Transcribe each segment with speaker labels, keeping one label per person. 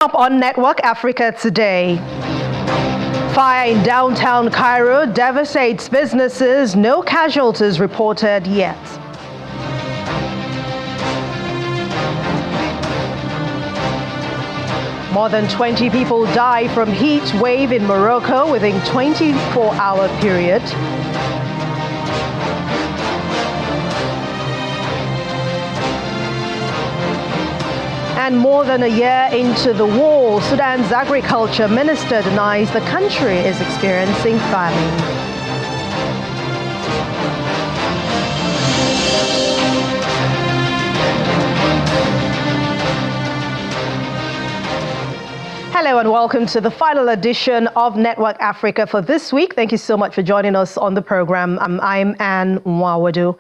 Speaker 1: Up on Network Africa today. Fire in downtown Cairo devastates businesses. No casualties reported yet. More than 20 people died from heat wave in Morocco within 24-hour period. And more than a year into the war, Sudan's agriculture minister denies the country is experiencing famine. Hello and welcome to the final edition of Network Africa for this week. Thank you so much for joining us on the program. I'm Anne Mwawadu.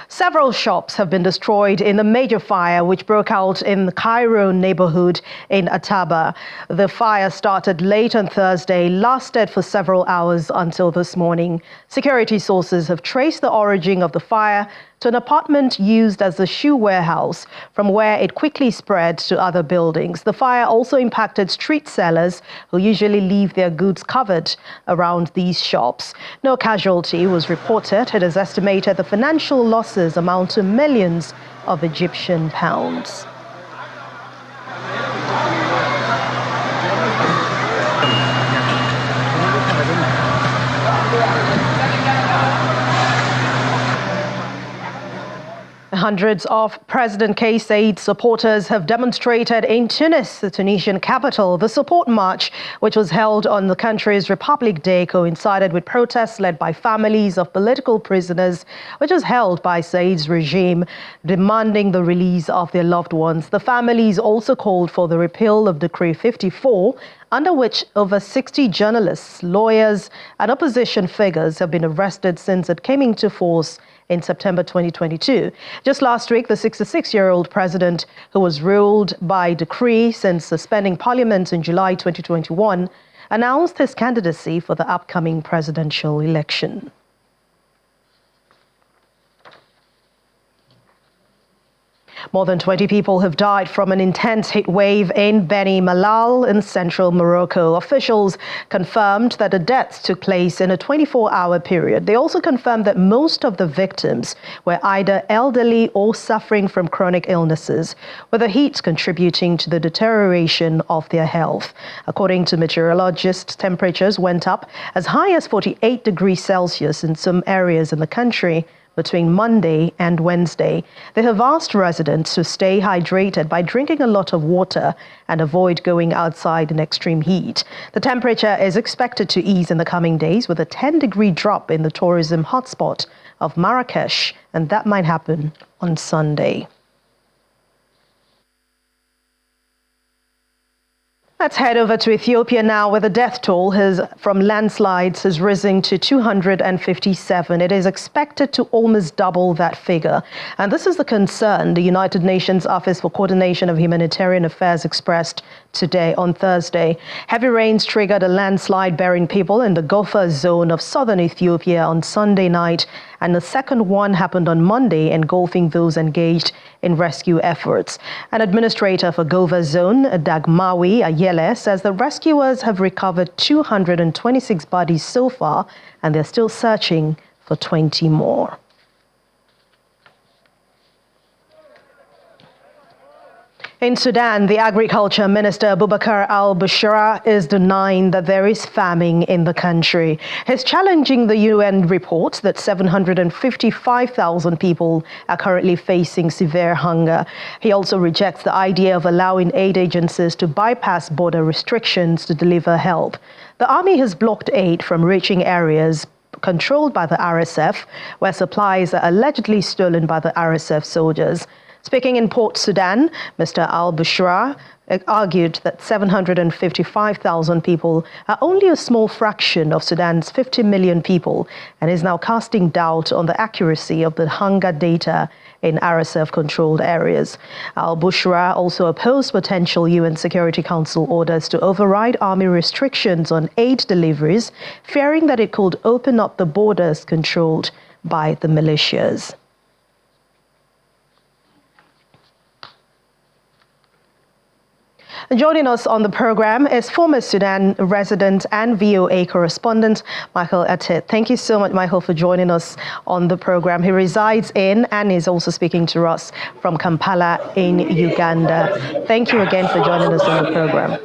Speaker 1: Several shops have been destroyed in the major fire which broke out in the Cairo neighborhood in Attaba. The fire started late on Thursday, lasted for several hours until this morning. Security sources have traced the origin of the fire to an apartment used as a shoe warehouse, from where it quickly spread to other buildings. The fire also impacted street sellers who usually leave their goods covered around these shops. No casualty was reported. It is estimated the financial losses amount to millions of Egyptian pounds. Hundreds of President Kais Saied supporters have demonstrated in Tunis, the Tunisian capital. The support march, which was held on the country's Republic Day, coincided with protests led by families of political prisoners, which was held by Said's regime, demanding the release of their loved ones. The families also called for the repeal of Decree 54, under which over 60 journalists, lawyers, and opposition figures have been arrested since it came into force in September 2022. Just last week, the 66-year-old president, who was ruled by decree since suspending parliament in July 2021, announced his candidacy for the upcoming presidential election. More than 20 people have died from an intense heat wave in Beni Mellal in central Morocco. Officials confirmed that the deaths took place in a 24-hour period. They also confirmed that most of the victims were either elderly or suffering from chronic illnesses, with the heat contributing to the deterioration of their health. According to meteorologists, temperatures went up as high as 48 degrees Celsius in some areas in the country between Monday and Wednesday. They have asked residents to stay hydrated by drinking a lot of water and avoid going outside in extreme heat. The temperature is expected to ease in the coming days with a 10-degree drop in the tourism hotspot of Marrakesh, and that might happen on Sunday. Let's head over to Ethiopia now, where the death toll from landslides has risen to 257. It is expected to almost double that figure. And this is the concern the United Nations Office for Coordination of Humanitarian Affairs expressed today on Thursday. Heavy rains triggered a landslide burying people in the Gofa zone of southern Ethiopia on Sunday night, and the second one happened on Monday, engulfing those engaged in rescue efforts. An administrator for Gofa zone, Dagmawi Ayele, says the rescuers have recovered 226 bodies so far, and they're still searching for 20 more. In Sudan, the agriculture minister Abubakar al-Bushra is denying that there is famine in the country. He's challenging the UN report that 755,000 people are currently facing severe hunger. He also rejects the idea of allowing aid agencies to bypass border restrictions to deliver help. The army has blocked aid from reaching areas controlled by the RSF, where supplies are allegedly stolen by the RSF soldiers. Speaking in Port Sudan, Mr. al-Bushra argued that 755,000 people are only a small fraction of Sudan's 50 million people, and is now casting doubt on the accuracy of the hunger data in RSF-controlled areas. Al-Bushra also opposed potential UN Security Council orders to override army restrictions on aid deliveries, fearing that it could open up the borders controlled by the militias. Joining us on the program is former Sudan resident and VOA correspondent, Michael Attaba. Thank you so much, Michael, for joining us on the program. He resides in and is also speaking to us from Kampala in Uganda. Thank you again for joining us on the program.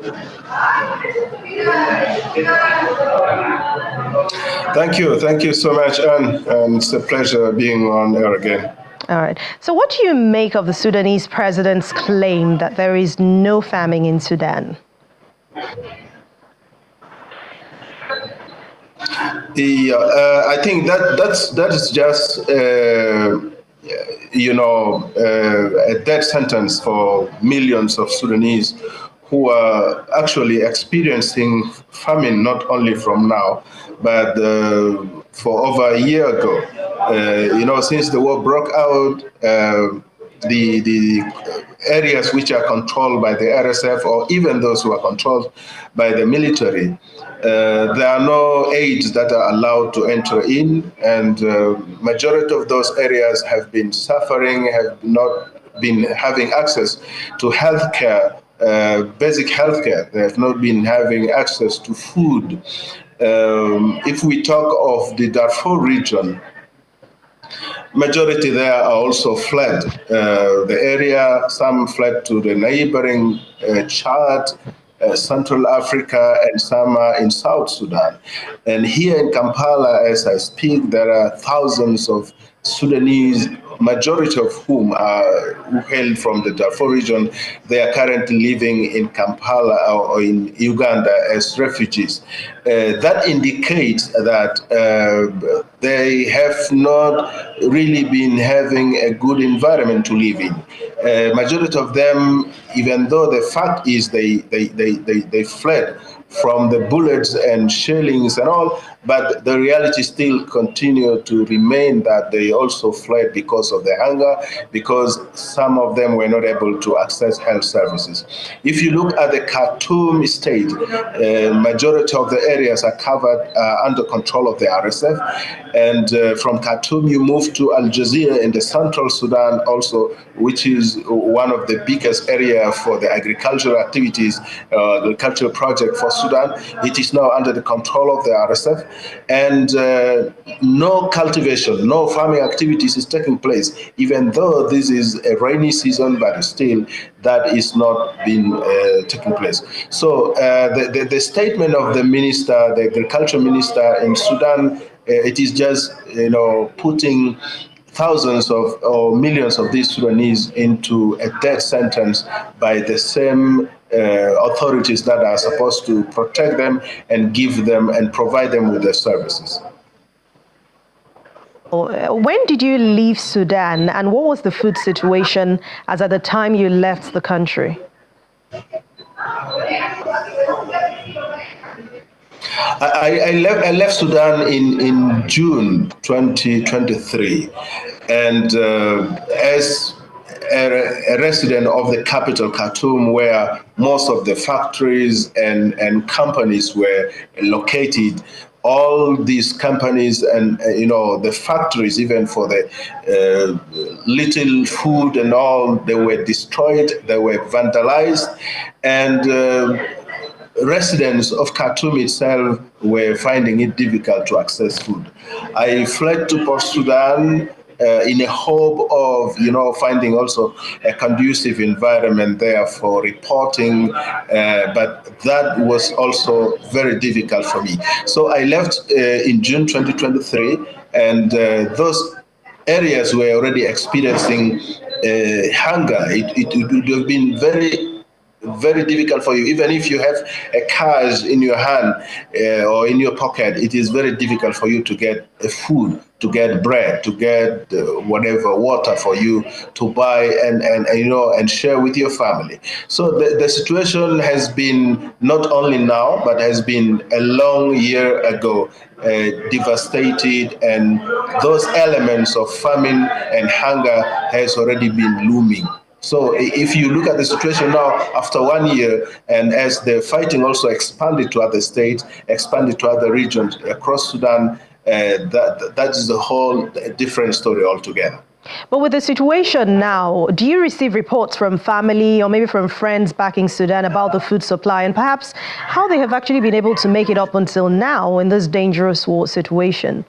Speaker 2: Thank you so much, Anne, and it's a pleasure being on air again.
Speaker 1: All right. So what do you make of the Sudanese president's claim that there is no famine in Sudan?
Speaker 2: I think that is just a death sentence for millions of Sudanese who are actually experiencing famine not only from now, but for over a year ago. Since the war broke out, the areas which are controlled by the RSF or even those who are controlled by the military, there are no aids that are allowed to enter in, and majority of those areas have been suffering, have not been having access to healthcare, basic healthcare. They have not been having access to food. If we talk of the Darfur region, majority there are also fled the area. Some fled to the neighboring Chad, Central Africa, and some are in South Sudan. And here in Kampala, as I speak, there are thousands of Sudanese, majority of whom who hail from the Darfur region. They are currently living in Kampala or in Uganda as refugees. That indicates that they have not really been having a good environment to live in. Majority of them, even though the fact is they fled from the bullets and shellings and all, but the reality still continue to remain that they also fled because of the hunger, because some of them were not able to access health services. If you look at the Khartoum state, majority of the areas are covered under control of the RSF, and from Khartoum you move to Al Jazeera in the central Sudan also, which is one of the biggest area for the agricultural activities, agricultural project for Sudan. It is now under the control of the RSF, and no cultivation, no farming activities is taking place, even though this is a rainy season, but still that is not been taking place. So the statement of the minister, the agriculture minister in Sudan, it is just putting thousands of or millions of these Sudanese into a death sentence by the same authorities that are supposed to protect them and give them and provide them with their services.
Speaker 1: When did you leave Sudan, and what was the food situation as at the time you left the country?
Speaker 2: I left Sudan in June 2023, and as a resident of the capital, Khartoum, where most of the factories and companies were located, all these companies and the factories, even for the little food and all, they were destroyed, they were vandalized, and residents of Khartoum itself were finding it difficult to access food. I fled to Port Sudan in a hope of, finding also a conducive environment there for reporting, but that was also very difficult for me. So I left in June 2023, and those areas were already experiencing hunger. It would have been very difficult for you. Even if you have a cash in your hand or in your pocket, it is very difficult for you to get food, to get bread, to get whatever water for you to buy and share with your family. So the situation has been not only now, but has been a long year ago, devastated, and those elements of famine and hunger has already been looming. So if you look at the situation now after 1 year, and as the fighting also expanded to other states, expanded to other regions across Sudan, that is a whole different story altogether.
Speaker 1: But with the situation now, do you receive reports from family or maybe from friends back in Sudan about the food supply and perhaps how they have actually been able to make it up until now in this dangerous war situation?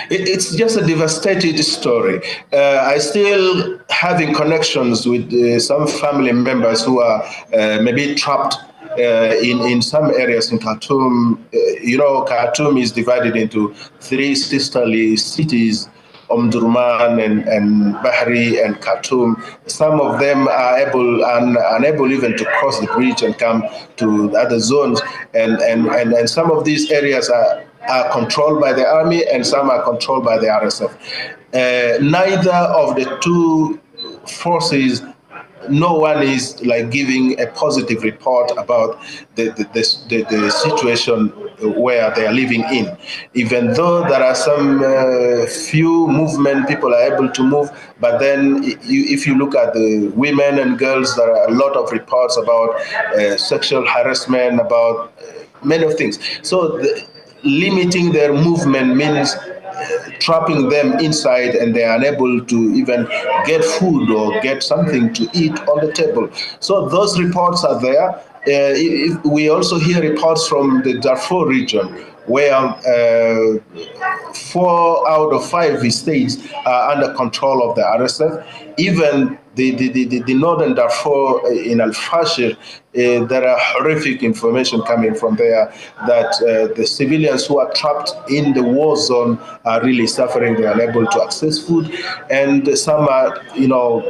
Speaker 2: It's just a devastating story. I still having connections with some family members who are maybe trapped in some areas in Khartoum. Khartoum is divided into three sisterly cities, Omdurman and Bahri and Khartoum. Some of them are unable even to cross the bridge and come to the other zones. And some of these areas are controlled by the army and some are controlled by the RSF. Neither of the two forces, no one is like giving a positive report about the situation where they are living in. Even though there are some few movement, people are able to move, but then if you look at the women and girls, there are a lot of reports about sexual harassment, about many of things. So limiting their movement means trapping them inside and they are unable to even get food or get something to eat on the table. So those reports are there. We also hear reports from the Darfur region where 4 out of 5 states are under control of the RSF. Even the northern Darfur in Al-Fashir, there are horrific information coming from there that the civilians who are trapped in the war zone are really suffering. They are unable to access food, and some are,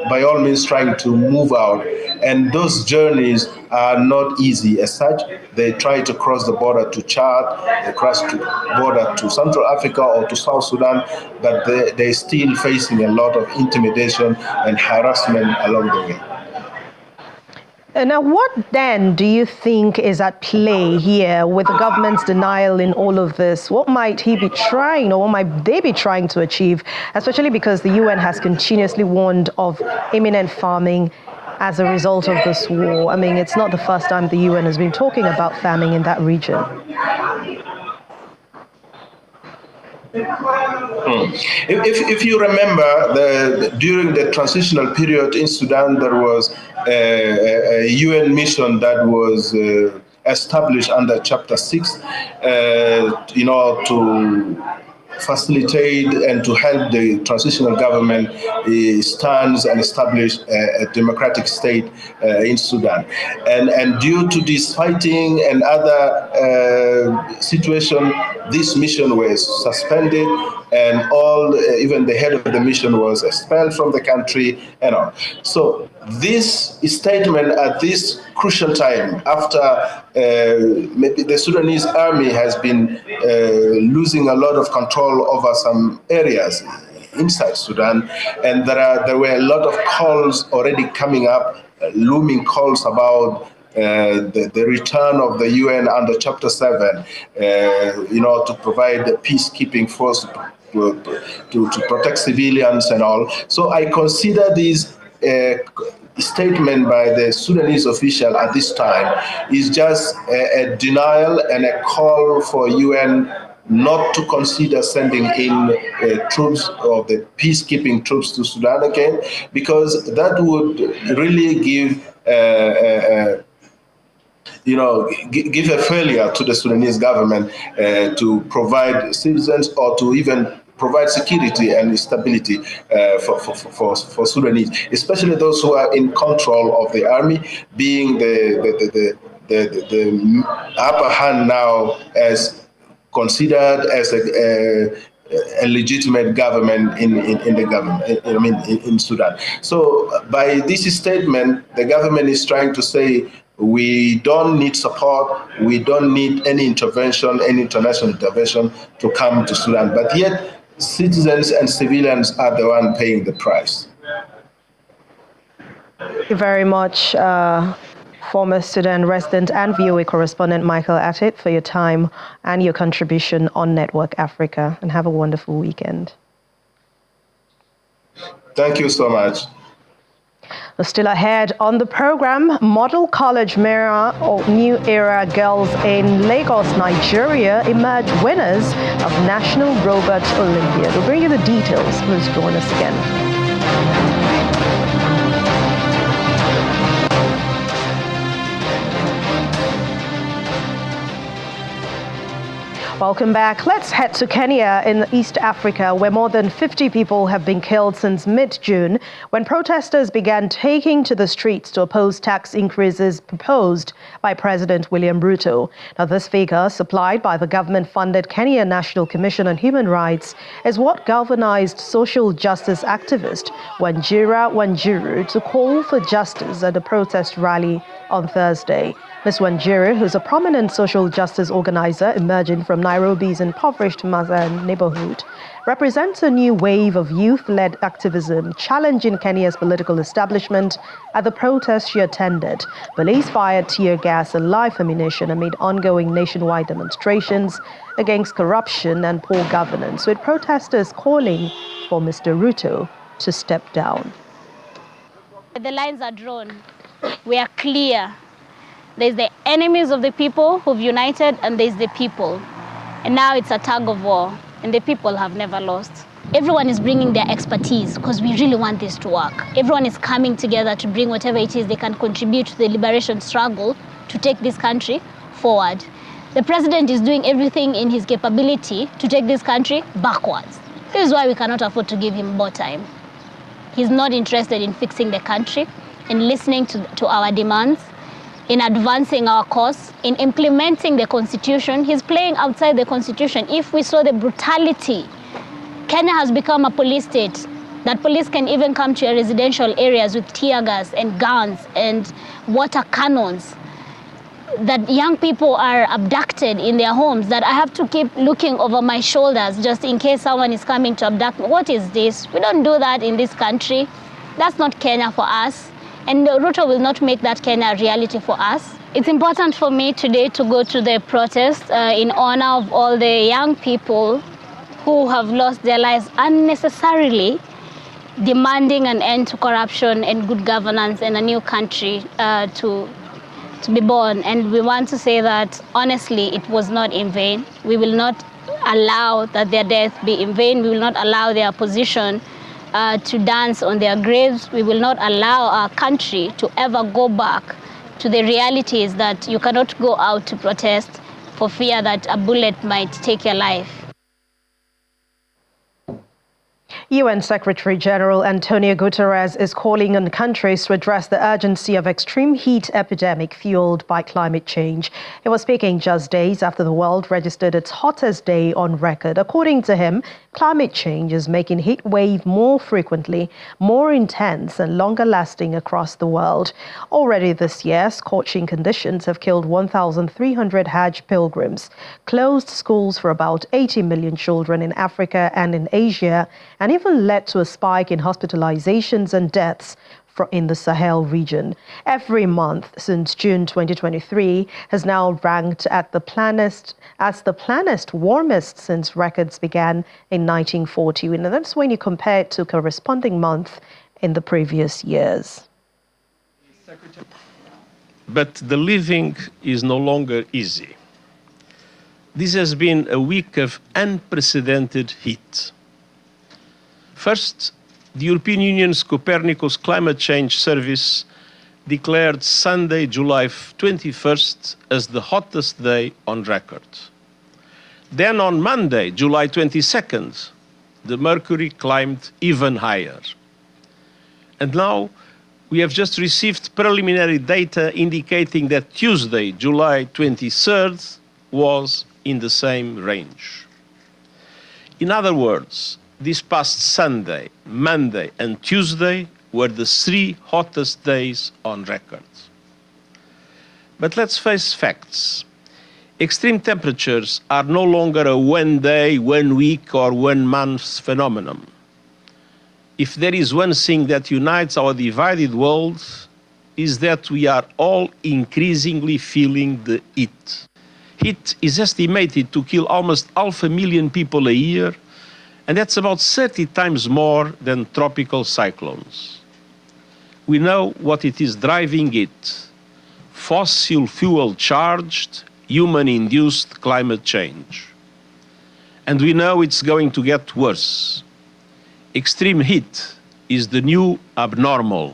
Speaker 2: by all means trying to move out. And those journeys are not easy as such. They try to cross the border to Chad, they cross the border to Central Africa or to South Sudan, but they're still facing a lot of intimidation and harassment along the way.
Speaker 1: Now, what then do you think is at play here with the government's denial in all of this? What might he be trying, or what might they be trying to achieve, especially because the UN has continuously warned of imminent famine as a result of this war? I mean, it's not the first time the UN has been talking about famine in that region.
Speaker 2: If you remember, during the transitional period in Sudan, there was a UN mission that was established under Chapter 6, to facilitate and to help the transitional government stand and establish a democratic state in Sudan. And due to this fighting and other situation, this mission was suspended, and even the head of the mission was expelled from the country and all. So this statement at this crucial time, after maybe the Sudanese army has been losing a lot of control over some areas inside Sudan, and there were a lot of calls already coming up, looming calls about the return of the UN under Chapter 7, to provide a peacekeeping force to protect civilians and all. So I consider this statement by the Sudanese official at this time is just a denial and a call for UN not to consider sending in troops or the peacekeeping troops to Sudan again, because that would really give give a failure to the Sudanese government to provide citizens or to even provide security and stability for Sudanese, especially those who are in control of the army, being the upper hand now as considered as a legitimate government in the government, in Sudan. So by this statement, the government is trying to say, we don't need support, we don't need any intervention, any international intervention to come to Sudan. But yet, citizens and civilians are the one paying the price.
Speaker 1: Thank you very much, former Sudan resident and VOA correspondent Michael Attaba, for your time and your contribution on Network Africa. And have a wonderful weekend.
Speaker 2: Thank you so much.
Speaker 1: Still ahead on the program, Model College Mirror or New Era girls in Lagos, Nigeria emerge winners of National Robot Olympiad. We'll bring you the details. Please join us again. Welcome back. Let's head to Kenya in East Africa, where more than 50 people have been killed since mid-June when protesters began taking to the streets to oppose tax increases proposed by President William Ruto. Now, this figure, supplied by the government-funded Kenya National Commission on Human Rights, is what galvanized social justice activist Wanjira Wanjiru to call for justice at a protest rally on Thursday. Ms. Wanjiru, who's a prominent social justice organizer emerging from Nairobi's impoverished Mazen neighborhood, represents a new wave of youth-led activism challenging Kenya's political establishment. At the protest she attended, police fired tear gas and live ammunition amid ongoing nationwide demonstrations against corruption and poor governance, with protesters calling for Mr. Ruto to step down.
Speaker 3: The lines are drawn. We are clear. There's the enemies of the people who've united, and there's the people. And now it's a tug of war, and the people have never lost. Everyone is bringing their expertise because we really want this to work. Everyone is coming together to bring whatever it is they can contribute to the liberation struggle to take this country forward. The president is doing everything in his capability to take this country backwards. This is why we cannot afford to give him more time. He's not interested in fixing the country, in listening to our demands, in advancing our cause, in implementing the Constitution. He's playing outside the Constitution. If we saw the brutality, Kenya has become a police state, that police can even come to your residential areas with tear gas and guns and water cannons, that young people are abducted in their homes, that I have to keep looking over my shoulders just in case someone is coming to abduct me. What is this? We don't do that in this country. That's not Kenya for us. And Ruto will not make that Kenya a reality for us. It's important for me today to go to the protest in honor of all the young people who have lost their lives unnecessarily, demanding an end to corruption and good governance and a new country to be born. And we want to say that, honestly, it was not in vain. We will not allow that their death be in vain. We will not allow their opposition to dance on their graves. We will not allow our country to ever go back to the realities that you cannot go out to protest for fear that a bullet might take your life.
Speaker 1: UN Secretary General Antonio Guterres is calling on countries to address the urgency of extreme heat epidemic fueled by climate change. He was speaking just days after the world registered its hottest day on record. According to him, climate change is making heat wave more frequently, more intense and longer lasting across the world. Already this year, scorching conditions have killed 1,300 Hajj pilgrims, closed schools for about 80 million children in Africa and in Asia, and even led to a spike in hospitalizations and deaths in the Sahel region. Every month since June 2023 has now ranked as the planet's warmest since records began in 1940. And that's when you compare it to corresponding month in the previous years.
Speaker 4: But the living is no longer easy. This has been a week of unprecedented heat. First, the European Union's Copernicus Climate Change Service declared Sunday, July 21st, as the hottest day on record. Then on Monday, July 22nd, the mercury climbed even higher. And now we have just received preliminary data indicating that Tuesday, July 23rd, was in the same range. In other words, this past Sunday, Monday, and Tuesday were the 3 hottest days on record. But let's face facts. Extreme temperatures are no longer a 1 day, 1 week, or 1 month phenomenon. If there is one thing that unites our divided world, is that we are all increasingly feeling the heat. Heat is estimated to kill almost 500,000 people a year, and that's about 30 times more than tropical cyclones. we know what it is driving it: fossil fuel charged, human-induced climate change. And we know it's going to get worse. Extreme heat is the new abnormal.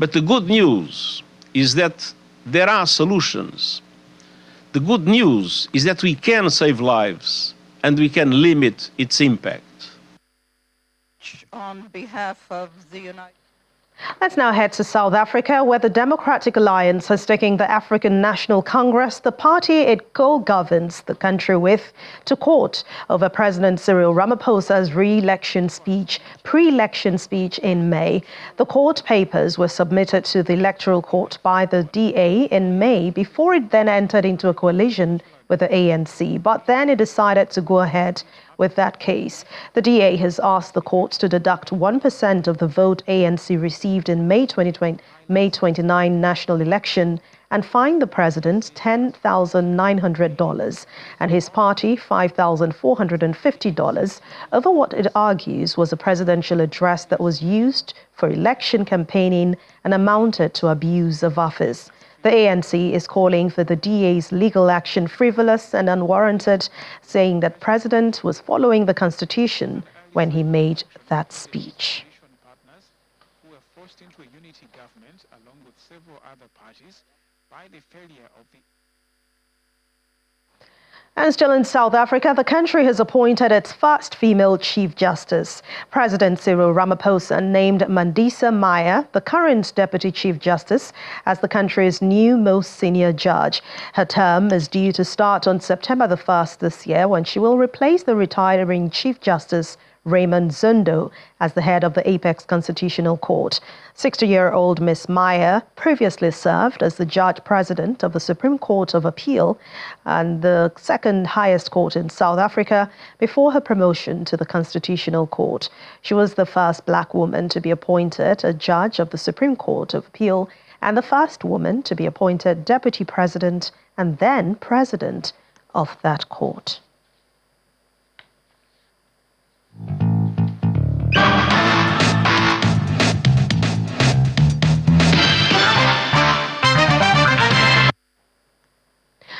Speaker 4: But the good news is that there are solutions. The good news is that we can save lives and we can limit its impact.
Speaker 5: On behalf of the United
Speaker 1: Let's now head to South Africa, where the Democratic Alliance has taken the African National Congress, the party it co-governs the country with, to court over President Cyril Ramaphosa's pre-election speech in May. The court papers were submitted to the Electoral Court by the DA in May before it then entered into a coalition with the ANC, but then it decided to go ahead with that case. The DA has asked the courts to deduct 1% of the vote ANC received in May 29 national election and fine the president $10,900 and his party $5,450 over what it argues was a presidential address that was used for election campaigning and amounted to abuse of office. The ANC is calling for the DA's legal action frivolous and unwarranted, saying that the president was following the Constitution when he made that speech.
Speaker 6: Partners who were forced into a unity government along with several other parties by the failure of the
Speaker 1: And still in South Africa, the country has appointed its first female Chief Justice. President Cyril Ramaphosa named Mandisa Meyer, the current Deputy Chief Justice, as the country's new most senior judge. Her term is due to start on September the 1st this year, when she will replace the retiring Chief Justice Raymond Zondo as the head of the Apex Constitutional Court. 60-year-old Ms. Meyer previously served as the judge president of the Supreme Court of Appeal and the second highest court in South Africa before her promotion to the Constitutional Court. She was the first black woman to be appointed a judge of the Supreme Court of Appeal and the first woman to be appointed deputy president and then president of that court.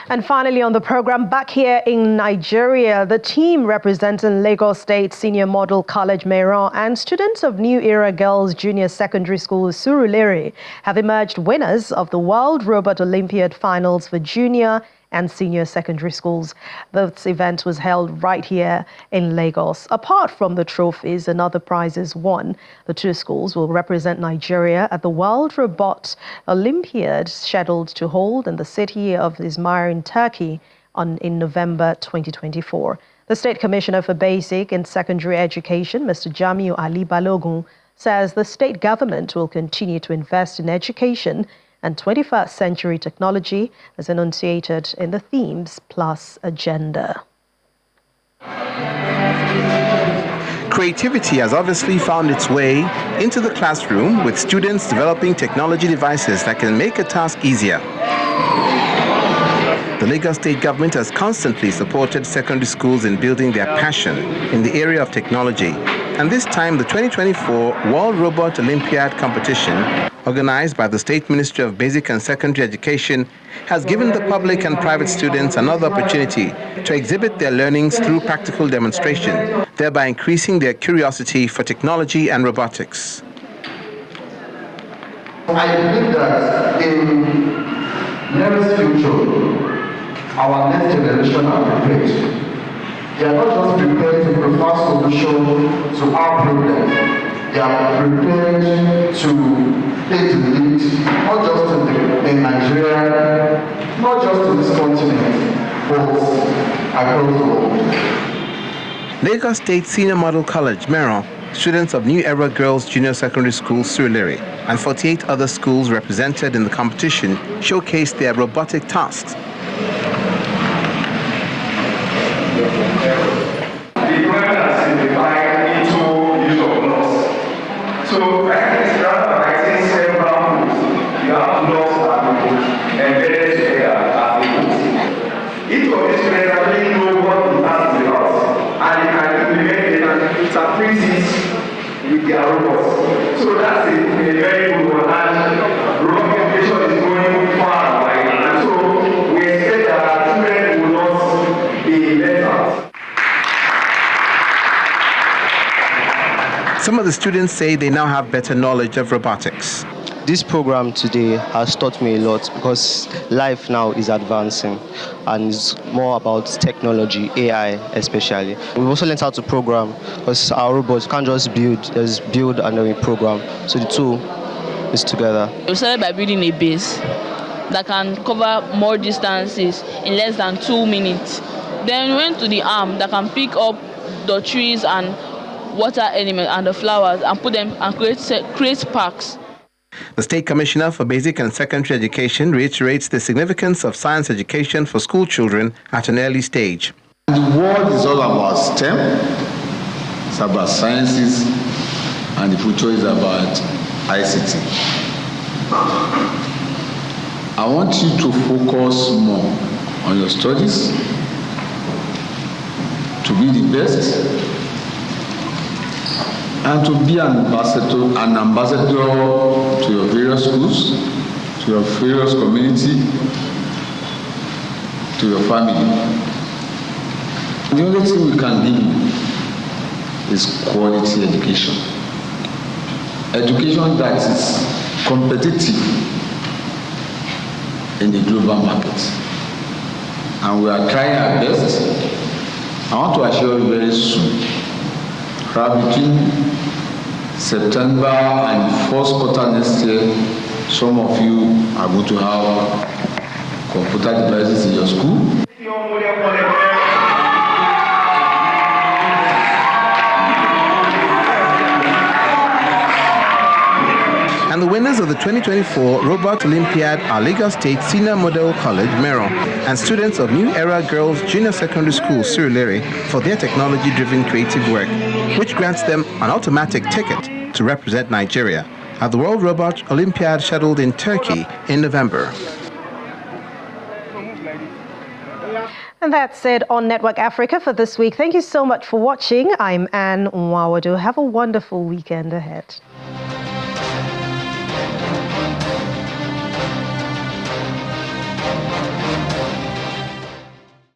Speaker 1: And finally on the program, back here in Nigeria, the team representing Lagos State Senior Model College Meron and students of New Era Girls Junior Secondary School Surulere have emerged winners of the World Robot Olympiad Finals for junior and senior secondary schools. This event was held right here in Lagos. Apart from the trophies and other prizes won, the two schools will represent Nigeria at the World Robot Olympiad scheduled to hold in the city of Izmir in Turkey in November 2024. The State Commissioner for Basic and Secondary Education, Mr. Jamiu Ali Balogun, says the state government will continue to invest in education and 21st century technology as enunciated in the Themes Plus agenda.
Speaker 7: Creativity has obviously found its way into the classroom, with students developing technology devices that can make a task easier. The Lagos State government has constantly supported secondary schools in building their passion in the area of technology. And this time, the 2024 World Robot Olympiad competition, organized by the State Ministry of Basic and Secondary Education, has given the public and private students another opportunity to exhibit their learnings through practical demonstration, thereby increasing their curiosity for technology and robotics.
Speaker 8: I believe that in nearest future, our next generation are prepared. They are not just prepared to provide solutions to our problems. They are prepared to take the lead, not just in Nigeria, not just in this continent, but across the world.
Speaker 7: Lagos State Senior Model College, Meron, students of New Era Girls Junior Secondary School, Surulere, and 48 other schools represented in the competition showcased their robotic tasks.
Speaker 9: So practice rather writing several books. You have blocks and books embedded together as a book. Each of these students actually know what the task is about, and they can implement it and interpret it with their robots. So that's a very
Speaker 7: Some of the students say they now have better knowledge of robotics.
Speaker 10: This program today has taught me a lot because life now is advancing and it's more about technology, AI especially. We've also learned how to program because our robots can't just build, there's build and then we program. So the two is together.
Speaker 11: We started by building a base that can cover more distances in less than 2 minutes. Then we went to the arm that can pick up the trees and water elements and the flowers and put them and create parks.
Speaker 7: The State Commissioner for Basic and Secondary Education reiterates the significance of science education for school children at an early stage.
Speaker 12: The world is all about STEM, it's about sciences, and the future is about ICT. I want you to focus more on your studies, to be the best, and to be an ambassador to your various schools, to your various community, to your family. The only thing we can give you is quality education. Education that is competitive in the global market. And we are trying our best. I want to assure you very soon, between September and first quarter next year, some of you are going to have computer devices in your school.
Speaker 7: And the winners of the 2024 Robot Olympiad are Lagos State Senior Model College, Mero, and students of New Era Girls Junior Secondary School, Surulere, for their technology-driven creative work, which grants them an automatic ticket to represent Nigeria at the World Robot Olympiad scheduled in Turkey in November.
Speaker 1: And that's it on Network Africa for this week. Thank you so much for watching. I'm Anne Nwawadu. Have a wonderful weekend ahead.